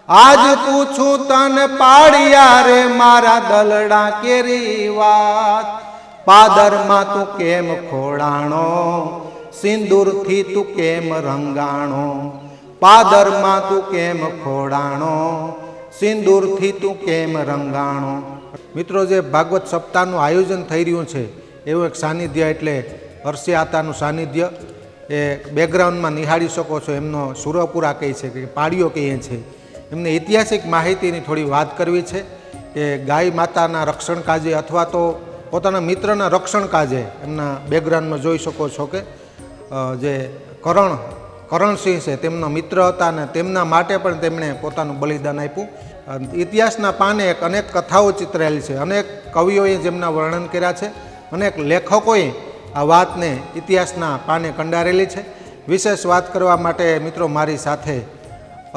આજ પૂછું તને પાડિયા રે મારા દલડા કેરી વાત, પાદરમાં તું કેમ ખોડાણો, સિંદૂરથી તું કેમ રંગાણો, પાદરમાં તું કેમ ખોડાણો, સિંદૂરથી તું કેમ રંગાણો. મિત્રો, જે ભાગવત સપ્તાહનું આયોજન થઈ રહ્યું છે એવું એક સાનિધ્ય એટલે અરસી આતાનું સાનિધ્ય એ બેકગ્રાઉન્ડમાં નિહાળી શકો છો. એમનો સુરપુરા કહે છે કે પાડીઓ કહીએ છે. એમને ઐતિહાસિક માહિતીની થોડી વાત કરવી છે કે ગાય માતાના રક્ષણ કાજે અથવા તો પોતાના મિત્રના રક્ષણ કાજે એમના બેકગ્રાઉન્ડમાં જોઈ શકો છો કે જે કરણસિંહ છે તેમનો મિત્ર હતા અને તેમના માટે પણ તેમણે પોતાનું બલિદાન આપ્યું. ઇતિહાસના પાને અનેક કથાઓ ચિતરેલી છે, અનેક કવિઓએ જેમના વર્ણન કર્યા છે, અનેક લેખકોએ આ વાતને ઇતિહાસના પાને કંડારેલી છે. વિશેષ વાત કરવા માટે મિત્રો મારી સાથે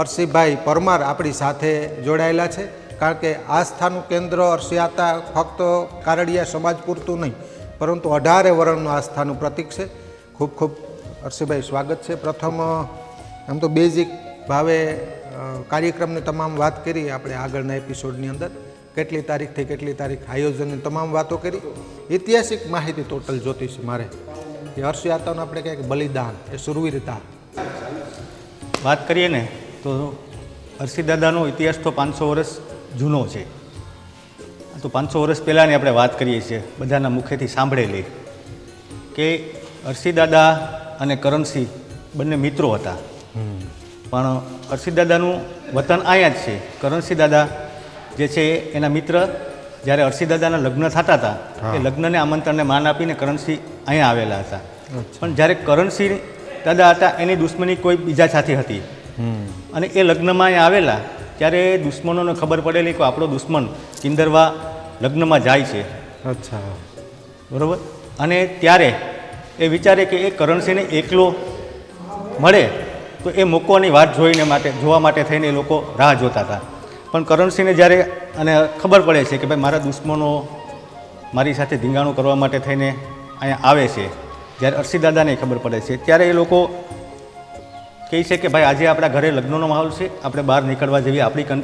અરસીભાઈ પરમાર આપણી સાથે જોડાયેલા છે, કારણ કે આસ્થાનું કેન્દ્ર અરસી આતા ફક્ત કારડિયા સમાજ પૂરતું નહીં પરંતુ 18 વર્ણનું આસ્થાનું પ્રતીક છે. ખૂબ ખૂબ અરસીભાઈ સ્વાગત છે. પ્રથમ આમ તો બેઝિક ભાવે કાર્યક્રમની તમામ વાત કરી આપણે આગળના એપિસોડની અંદર, કેટલી તારીખથી કેટલી તારીખ આયોજનની તમામ વાતો કરી. ઐતિહાસિક માહિતી ટોટલ જોતી છે મારે કે અરસી આતાનું આપણે કંઈક બલિદાન એ સુરવીરતા વાત કરીએ ને તો અરસી દાદાનો ઇતિહાસ તો 500 વર્ષ જૂનો છે. તો 500 વર્ષ પહેલાંની આપણે વાત કરીએ છીએ, બધાના મુખેથી સાંભળેલી કે અરસી દાદા અને કરણસિંહ બંને મિત્રો હતા. પણ અરસી દાદાનું વતન અહીંયા જ છે. કરણસિંહ દાદા જે છે એના મિત્ર જ્યારે અરસી દાદાના લગ્ન થતા હતા એ લગ્નને આમંત્રણને માન આપીને કરણસિંહ અહીંયા આવેલા હતા. પણ જ્યારે કરણસિંહ દાદા હતા એની દુશ્મની કોઈ બીજા સાથે હતી અને એ લગ્નમાં અહીંયા આવેલા ત્યારે દુશ્મનોને ખબર પડેલી કે આપણો દુશ્મન કિંદરવા લગ્નમાં જાય છે. અચ્છા, બરાબર. અને ત્યારે એ વિચારે કે એ કરણસિંહને એકલો મળે તો એ મૂકવાની વાત જોવા માટે થઈને એ લોકો રાહ જોતા હતા. પણ કરણસિંહને જ્યારે અને ખબર પડે છે કે ભાઈ મારા દુશ્મનો મારી સાથે ધીંગાણું કરવા માટે થઈને અહીંયા આવે છે, જ્યારે અરસી દાદાને ખબર પડે છે ત્યારે એ લોકો કહે છે કે ભાઈ આજે આપણા ઘરે લગ્નનો માહોલ છે, આપણે બહાર નીકળવા જેવી આપણી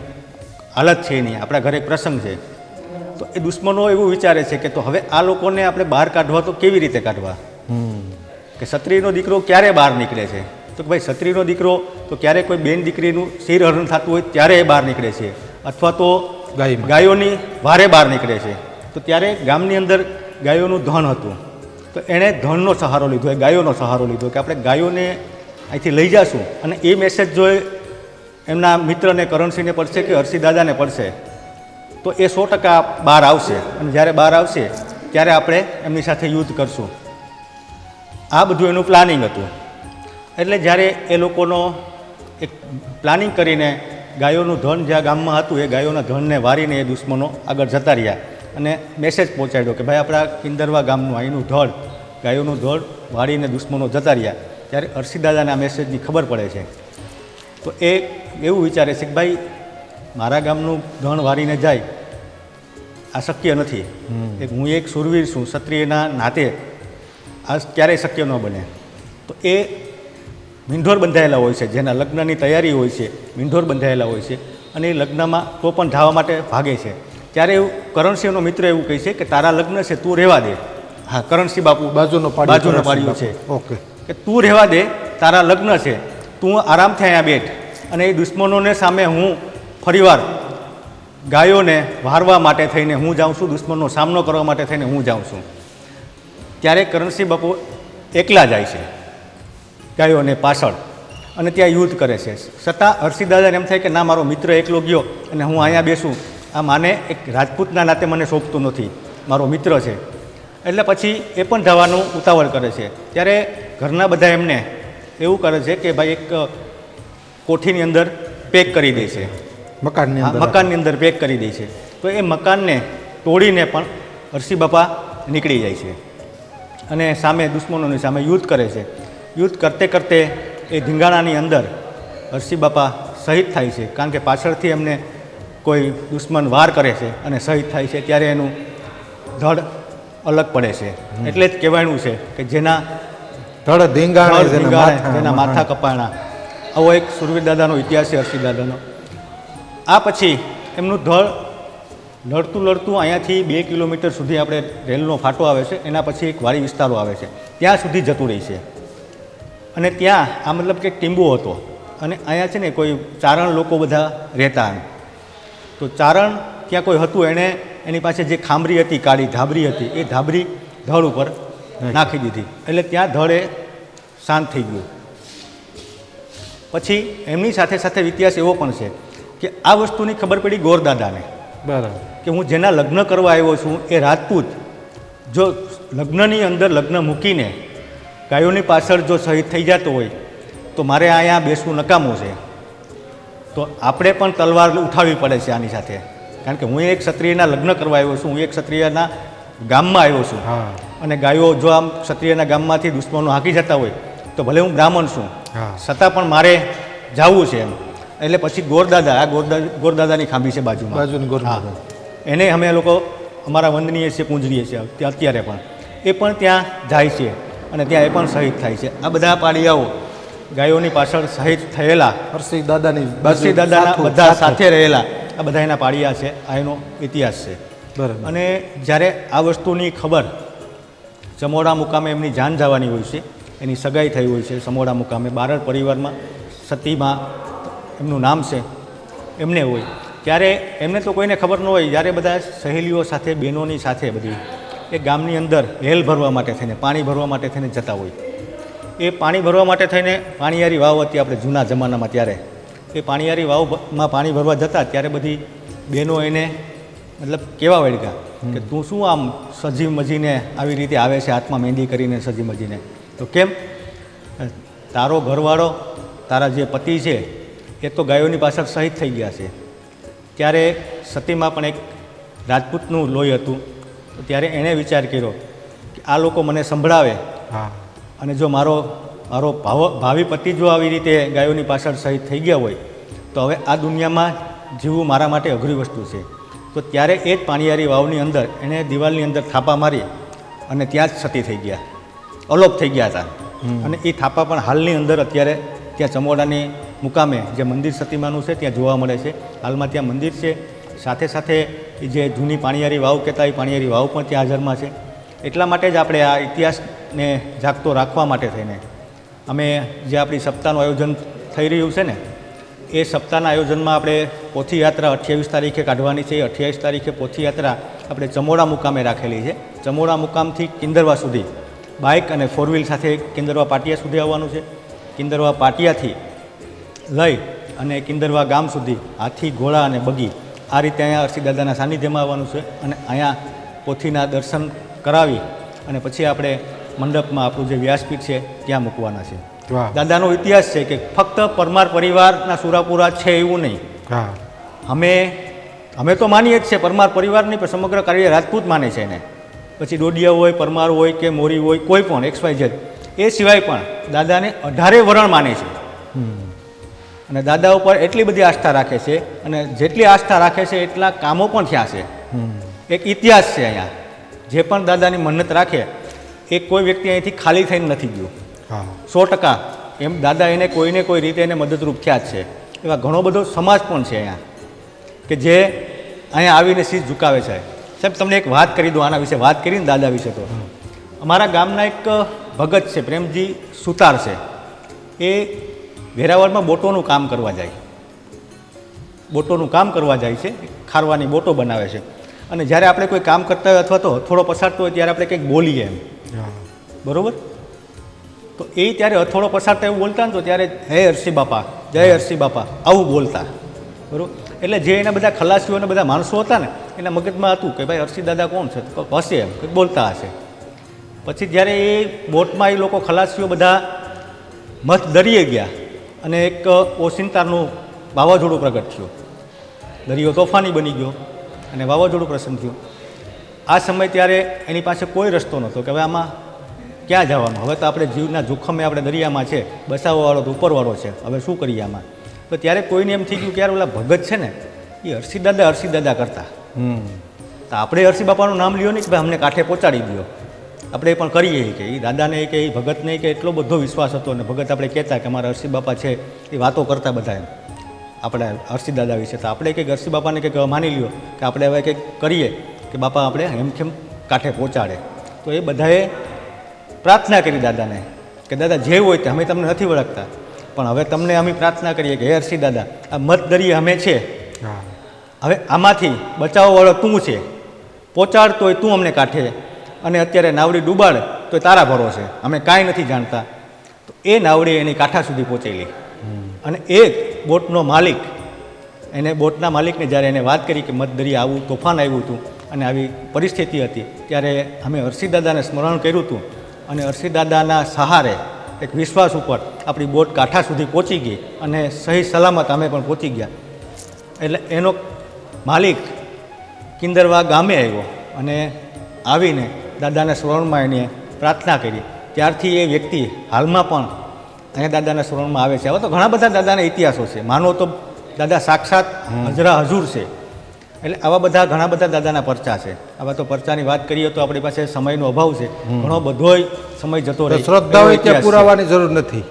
હાલત છે નહીં, આપણા ઘરે પ્રસંગ છે. તો એ દુશ્મનો એવું વિચારે છે કે તો હવે આ લોકોને આપણે બહાર કાઢવા તો કેવી રીતે કાઢવા, કે ક્ષત્રિયનો દીકરો ક્યારે બહાર નીકળે છે, તો ભાઈ ક્ષત્રિયનો દીકરો તો ક્યારે કોઈ બેન દીકરીનું શિરહરણ થતું હોય ત્યારે એ બહાર નીકળે છે, અથવા તો ગાયોની વારે બહાર નીકળે છે. તો ત્યારે ગામની અંદર ગાયોનું ધન હતું તો એણે ધનનો સહારો લીધો, એ ગાયોનો સહારો લીધો કે આપણે ગાયોને અહીંથી લઈ જઈશું. અને એ મેસેજ જો એમના મિત્રને કરણસિંહને પડશે કે અરસી દાદાને પડશે તો એ 100% બહાર આવશે, અને જ્યારે બહાર આવશે ત્યારે આપણે એમની સાથે યુદ્ધ કરશું. આ બધું એનું પ્લાનિંગ હતું. એટલે જ્યારે એ લોકોનો એક પ્લાનિંગ કરીને ગાયોનું ધન જ્યાં ગામમાં હતું એ ગાયોના ધનને વારીને એ દુશ્મનો આગળ જતા રહ્યા અને મેસેજ પહોંચાડ્યો કે ભાઈ આપણા કિંદરવા ગામનું અહીંનું ધડ ગાયોનું ધડ વાળીને દુશ્મનો જતા રહ્યા. ત્યારે અરસી દાદાને આ મેસેજની ખબર પડે છે તો એ એવું વિચારે છે કે ભાઈ મારા ગામનું ધન વારીને જાય આ શક્ય નથી, હું એક શૂરવીર છું, ક્ષત્રિયના નાતે આ ક્યારેય શક્ય ન બને. તો એ મીંઢોર બંધાયેલા હોય છે, જેના લગ્નની તૈયારી હોય છે, મીંઢોર બંધાયેલા હોય છે અને એ લગ્નમાં તો પણ ધાવા માટે ભાગે છે. ત્યારે એવું કરણસિંહનો મિત્ર એવું કહે છે કે તારા લગ્ન છે તું રહેવા દે. હા, કરણસિંહ બાપુ બાજુનો પાડ્યો છે. ઓકે, કે તું રહેવા દે, તારા લગ્ન છે, તું આરામથી અહીંયા બેઠ અને એ દુશ્મનોને સામે હું ફરીવાર ગાયોને વારવા માટે થઈને હું જાઉં છું, દુશ્મનનો સામનો કરવા માટે થઈને હું જાઉં છું. ત્યારે કરણસિંહ બાપુ એકલા જાય છે ગાયોને પાછળ અને ત્યાં યુદ્ધ કરે છે. છતાં અરસી દાદાને એમ થાય કે ના, મારો મિત્ર એકલો ગયો અને હું અહીંયા બેસું, આ માને એક રાજપૂતના નાતે મને સોંપતું નથી, મારો મિત્ર છે. એટલે પછી એ પણ જવાનું ઉતાવળ કરે છે. ત્યારે ઘરના બધા એમને એવું કરે છે કે ભાઈ એક કોઠીની અંદર પેક કરી દે છે, મકાનની અંદર પેક કરી દે છે. તો એ મકાનને તોડીને પણ અરસી બાપા નીકળી જાય છે અને સામે દુશ્મનોની સામે યુદ્ધ કરે છે. યુદ્ધ કરતે કરતે એ ધીંગાણાની અંદર અરસી બાપા શહીદ થાય છે, કારણ કે પાછળથી એમને કોઈ દુશ્મન વાર કરે છે અને શહીદ થાય છે. ત્યારે એનું ધડ અલગ પડે છે. એટલે જ કહેવાયું છે કે જેના ધડ ધીંગાણે જેના માથા કપાણા. આવો એક સુરવીર દાદાનો ઇતિહાસ છે અરસી દાદાનો. આ પછી એમનું ધળ લડતું લડતું અહીંયાથી 2 કિલોમીટર સુધી આપણે રેલનો ફાટો આવે છે, એના પછી એક વાડી વિસ્તારો આવે છે, ત્યાં સુધી જતું રહી છે. અને ત્યાં આ મતલબ કે ટીંબો હતો અને અહીંયા છે ને કોઈ ચારણ લોકો બધા રહેતા એમ. તો ચારણ ત્યાં કોઈ હતું, એણે એની પાસે જે ખાંભરી હતી, કાળી ધાબરી હતી, એ ધાબરી ધળ ઉપર નાખી દીધી, એટલે ત્યાં ધળ એ શાંત થઈ ગયું. પછી એમની સાથે સાથે ઇતિહાસ એવો પણ છે કે આ વસ્તુની ખબર પડી ગોરદાદાને, બરાબર, કે હું જેના લગ્ન કરવા આવ્યો છું એ રાજપૂત જો લગ્નની અંદર લગ્ન મૂકીને ગાયોની પાછળ જો શહીદ થઈ જતો હોય તો મારે અહીંયા બેસવું નકામું છે. તો આપણે પણ તલવાર ઉઠાવવી પડે છે આની સાથે, કારણ કે હું એક ક્ષત્રિયના લગ્ન કરવા આવ્યો છું, હું એક ક્ષત્રિયના ગામમાં આવ્યો છું. અને ગાયો જો આમ ક્ષત્રિયના ગામમાંથી દુશ્મનો હાંકી જતા હોય તો ભલે હું બ્રાહ્મણ છું છતાં પણ મારે જવું છે એમ. એટલે પછી ગોરદાદા, આ ગોરદાદાની ખાંભી છે બાજુમાં, હા, એને અમે લોકો અમારા વંદનીય છીએ, પૂંજનીય છીએ અત્યારે પણ, એ પણ ત્યાં જાય છે અને ત્યાં એ પણ શહીદ થાય છે. આ બધા પાડિયાઓ ગાયોની પાછળ શહીદ થયેલા હરસિંહ દાદાની બધા સાથે રહેલા આ બધા એના પાડિયા છે, આ એનો ઇતિહાસ છે. બરાબર. અને જ્યારે આ વસ્તુની ખબર ચમોડા મુકામે એમની જાન જવાની હોય છે, એની સગાઈ થઈ હોય છે ચમોડા મુકામે, બારડ પરિવારમાં સતીમાં એમનું નામ છે, એમને હોય ત્યારે એમને તો કોઈને ખબર ન હોય. જ્યારે બધા સહેલીઓ સાથે, બહેનોની સાથે બધી એ ગામની અંદર હેલ ભરવા માટે થઈને, પાણી ભરવા માટે થઈને જતા હોય. એ પાણી ભરવા માટે થઈને પાણીયારી વાવ હતી આપણે જૂના જમાનામાં, ત્યારે એ પાણીયારી વાવમાં પાણી ભરવા જતા ત્યારે બધી બહેનો એને મતલબ કેવા વળગ્યા કે તું શું આમ સજી મજીને આવી રીતે આવે છે, હાથમાં મહેંદી કરીને સજી મજીને? તો કેમ? તારો ઘરવાળો, તારા જે પતિ છે એ તો ગાયોની પાછળ શહીદ થઈ ગયા છે. ત્યારે સતીમાં પણ એક રાજપૂતનું લોહી હતું, તો ત્યારે એણે વિચાર કર્યો કે આ લોકો મને સંભળાવે અને જો મારો ભાવિ પતિ જો આવી રીતે ગાયોની પાછળ શહીદ થઈ ગયા હોય તો હવે આ દુનિયામાં જીવવું મારા માટે અઘરી વસ્તુ છે. તો ત્યારે એ જ પાણીયારી વાવની અંદર એણે દિવાલની અંદર થાપા મારી અને ત્યાં જ સતી થઈ ગયા, અલોપ થઈ ગયા હતા. અને એ થાપા પણ હાલની અંદર અત્યારે ત્યાં ચમોડાની મુકામે જે મંદિર સતીમાનું છે ત્યાં જોવા મળે છે. હાલમાં ત્યાં મંદિર છે, સાથે સાથે જે જૂની પાણીયારી વાવ કહેતા એ પાણીયારી વાવ પણ ત્યાં હાજરમાં છે. એટલા માટે જ આપણે આ ઇતિહાસને જાગતો રાખવા માટે થઈને અમે જે આપણી સપ્તાહનું આયોજન થઈ રહ્યું છે ને, એ સપ્તાહના આયોજનમાં આપણે પોથીયાત્રા 28 તારીખે કાઢવાની છે. 28 તારીખે પોથીયાત્રા આપણે ચમોડા મુકામે રાખેલી છે. ચમોડા મુકામથી કિંદરવા સુધી બાઇક અને 4 વ્હીલ સાથે કિંદરવા પાટિયા સુધી આવવાનું છે. કિંદરવા પાટિયાથી લઈ અને કિંદરવા ગામ સુધી હાથી, ઘોડા અને બગી આ રીતે અહીંયા હરસિંહ દાદાના સાનિધ્યમાં આવવાનું છે. અને અહીંયા પોથીના દર્શન કરાવી અને પછી આપણે મંડપમાં આપણું જે વ્યાસપીઠ છે ત્યાં મૂકવાના છે. દાદાનો ઇતિહાસ છે કે ફક્ત પરમાર પરિવારના સુરાપુરા છે એવું નહીં. અમે તો માનીએ જ છે પરમાર પરિવારની, પણ સમગ્ર કાર્ય રાજપૂત માને છે એને. પછી ડોડિયા હોય, પરમાર હોય કે મોરી હોય, કોઈ પણ XYZ, એ સિવાય પણ દાદાને 18 વરણ માને છે. અને દાદા ઉપર એટલી બધી આસ્થા રાખે છે અને જેટલી આસ્થા રાખે છે એટલા કામો પણ થયા છે. એક ઇતિહાસ છે અહીંયા, જે પણ દાદાની મન્નત રાખે એ કોઈ વ્યક્તિ અહીંથી ખાલી થઈને નથી ગયું. 100% એમ દાદા એને કોઈને કોઈ રીતે એને મદદરૂપ થયા જ છે. એવા ઘણો બધો સમાજ પણ છે અહીંયા કે જે અહીંયા આવીને શીશ ઝુકાવે છે. સાહેબ તમને એક વાત કરી દઉં આના વિશે, વાત કરીને દાદા વિશે. તો અમારા ગામના એક ભગત છે, પ્રેમજી સુતાર છે, એ વેરાવળમાં બોટોનું કામ કરવા જાય, બોટોનું કામ કરવા જાય છે, ખારવાની બોટો બનાવે છે. અને જ્યારે આપણે કોઈ કામ કરતા હોય અથવા તો હથોડો પસારતો હોય ત્યારે આપણે કંઈક બોલીએ એમ, બરાબર? તો એ ત્યારે હથોડો પસારતા એવું બોલતા ને તો ત્યારે હે હરસિંહ બાપા, જય હરસિંહ બાપા, આવું બોલતા, બરાબર? એટલે જે એના બધા ખલાસીઓ અને બધા માણસો હતા ને એના મગજમાં હતું કે ભાઈ હરસિંહ દાદા કોણ છે, તો હશે એમ કંઈક બોલતા હશે. પછી જ્યારે એ બોટમાં એ લોકો ખલાસીઓ બધા મથ દરિયે ગયા અને એક ઓશિંતાનું વાવાઝોડું પ્રગટ થયું, દરિયો તોફાની બની ગયો અને વાવાઝોડું પ્રસન્ન થયું. આ સમય ત્યારે એની પાસે કોઈ રસ્તો નહોતો કે હવે આમાં ક્યાં જવાનું, હવે તો આપણે જીવના જોખમે આપણે દરિયામાં છે, બસાવવાવાળો તો ઉપરવાળો છે, હવે શું કરીએ આમાં? તો ત્યારે કોઈને એમ થઈ ગયું કે યાર ઓલા ભગત છે ને એ હરસિંહ દાદા કરતા, તો આપણે હરસિંહ બાપાનું નામ લ્યો નહીં કે ભાઈ અમને કાંઠે પહોંચાડી દો, આપણે એ પણ કરીએ કે એ દાદાને કે એ ભગતને કે એટલો બધો વિશ્વાસ હતો. અને ભગત આપણે કહેતા કે અમારા હરસિંહ બાપા છે, એ વાતો કરતા બધા એમ. આપણા અરસી દાદા વિશે. તો આપણે કંઈક અરસી બાપાને કંઈક માની લ્યો કે આપણે હવે કંઈક કરીએ કે બાપા આપણે હેમખેમ કાંઠે પહોંચાડે. તો એ બધાએ પ્રાર્થના કરી દાદાને કે દાદા જે હોય તે અમે તમને નથી ઓળખતા, પણ હવે તમને અમે પ્રાર્થના કરીએ કે હે અરસી દાદા, આ મત દરિયે અમે છે, હવે આમાંથી બચાવવાવાળો તું છે, પહોંચાડતો હોય તું અમને કાંઠે, અને અત્યારે નાવડી ડૂબાડ તો તારા ભરોસે, અમે કાંઈ નથી જાણતા. તો એ નાવડી એની કાંઠા સુધી પહોંચેલી. અને એ બોટનો માલિક, એને બોટના માલિકને જ્યારે એને વાત કરી કે મત દરિયા આવું તોફાન આવ્યું હતું અને આવી પરિસ્થિતિ હતી, ત્યારે અમે અરસી દાદાને સ્મરણ કર્યું હતું. અને અરસી દાદાના સહારે એક વિશ્વાસ ઉપર આપણી બોટ કાંઠા સુધી પહોંચી ગઈ અને સહી સલામત અમે પણ પહોંચી ગયા. એટલે એનો માલિક કિંદરવા ગામે આવ્યો અને આવીને દાદાના સ્મરણમાં એને પ્રાર્થના કરી. ત્યારથી એ વ્યક્તિ હાલમાં પણ અહીંયા દાદાના સ્મરણમાં આવે છે. હવે તો ઘણા બધા દાદાના ઇતિહાસો છે, માનો તો દાદા સાક્ષાત હજરા હજુર છે. એટલે આવા બધા ઘણા બધા દાદાના પરચા છે. આવા તો પરચાની વાત કરીએ તો આપણી પાસે સમયનો અભાવ છે, ઘણો બધોય સમય જતો રહે. શ્રદ્ધા હોય ત્યાં પુરાવાની જરૂર નથી.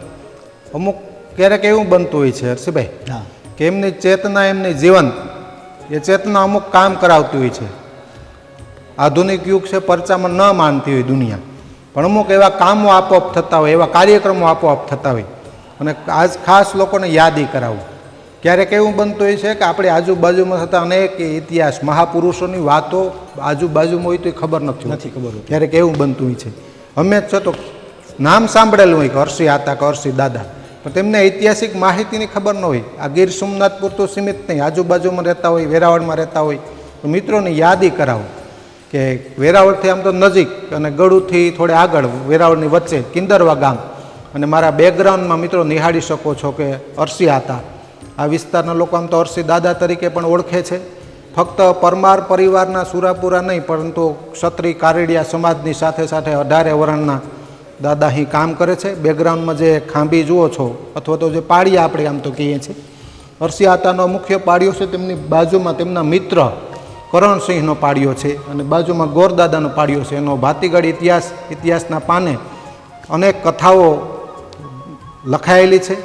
અમુક ક્યારેક એવું બનતું હોય છે હર્ષભાઈ, હા, કે એમની ચેતના, એમની જીવન, એ ચેતના અમુક કામ કરાવતી હોય છે. આધુનિક યુગ છે, પરચામાં ન માનતી હોય દુનિયા, પણ અમુક એવા કામો આપોઆપ થતા હોય, એવા કાર્યક્રમો આપોઆપ થતા હોય. અને આજ ખાસ લોકોને યાદી કરાવવું. ક્યારેક એવું બનતું હોય છે કે આપણે આજુબાજુમાં થતા અનેક ઇતિહાસ, મહાપુરુષોની વાતો આજુબાજુમાં હોય તો એ ખબર નથી ખબર. ક્યારેક એવું બનતું હોય છે. અમે છે તો નામ સાંભળેલું હોય કે અરસી હતા કે અરસી દાદા, પણ તેમને ઐતિહાસિક માહિતીની ખબર ન હોય. આ ગીર સોમનાથ પૂરતું સીમિત નહીં, આજુબાજુમાં રહેતા હોય, વેરાવળમાં રહેતા હોય તો મિત્રોની યાદી કરાવો કે વેરાવળથી આમ તો નજીક અને ગળુથી થોડે આગળ, વેરાવળની વચ્ચે કિંદરવા ગામ, અને મારા બેકગ્રાઉન્ડમાં મિત્રો નિહાળી શકો છો કે અરસી હતા. આ વિસ્તારના લોકો આમ તો અરસી દાદા તરીકે પણ ઓળખે છે. ફક્ત પરમાર પરિવારના સુરાપુરા નહીં, પરંતુ ક્ષત્રિય કારેડિયા સમાજની સાથે સાથે 18 વર્ણના દાદા અહીં કામ કરે છે. બેકગ્રાઉન્ડમાં જે ખાંભી જુઓ છો, અથવા તો જે પાળિયા આપણે આમ તો કહીએ છીએ, અરસી આતાનો મુખ્ય પાળિયો છે. તેમની બાજુમાં તેમના મિત્ર કરણસિંહનો પાળિયો છે, અને બાજુમાં ગોરદાદાનો પાળિયો છે. એનો ભાતીગળ ઇતિહાસના પાને અનેક કથાઓ લખાયેલી છે.